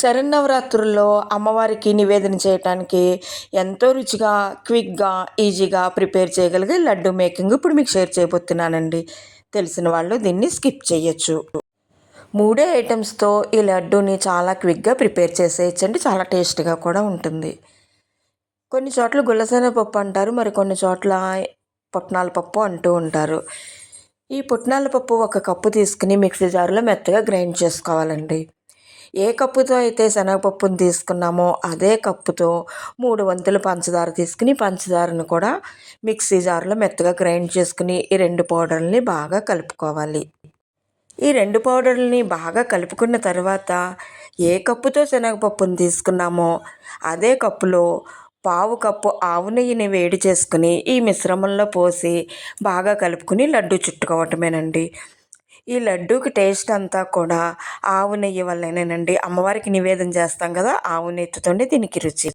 శరన్నవరాత్రుల్లో అమ్మవారికి నివేదన చేయటానికి ఎంతో రుచిగా, క్విక్‌గా, ఈజీగా ప్రిపేర్ చేయగలిగే లడ్డూ మేకింగ్ ఇప్పుడు మీకు షేర్ చేయబోతున్నానండి. తెలిసిన వాళ్ళు దీన్ని స్కిప్ చేయొచ్చు. 3 ఐటెమ్స్‌తో ఈ లడ్డూని చాలా క్విక్‌గా ప్రిపేర్ చేసేయచ్చండి. చాలా టేస్ట్‌గా కూడా ఉంటుంది. కొన్ని చోట్ల గుల్లశనగపప్పు అంటారు. మరికొన్ని చోట్ల పుట్నాల పప్పు అంటూ ఉంటారు. ఈ పుట్నాల పప్పు ఒక కప్పు తీసుకుని మిక్సీ జార్‌లో మెత్తగా గ్రైండ్ చేసుకోవాలండి. ఏ కప్పుతో అయితే శనగపప్పును తీసుకున్నామో అదే కప్పుతో 3 వంతులు పంచదార తీసుకుని పంచదారను కూడా మిక్సీ జార్లో మెత్తగా గ్రైండ్ చేసుకుని ఈ 2 పౌడర్లని బాగా కలుపుకోవాలి. ఈ 2 పౌడర్లని బాగా కలుపుకున్న తర్వాత ఏ కప్పుతో శనగపప్పును తీసుకున్నామో అదే కప్పులో పావు కప్పు ఆవు నెయ్యిని వేడి చేసుకుని ఈ మిశ్రమంలో పోసి బాగా కలుపుకుని లడ్డూ చుట్టుకోవటమేనండి. ఈ లడ్డూకి టేస్ట్ అంతా కూడా ఆవు నెయ్యి వల్లేనేనండి. అమ్మవారికి నివేదన చేస్తాం కదా, ఆవు నెయ్యితోనే దీనికి రుచి.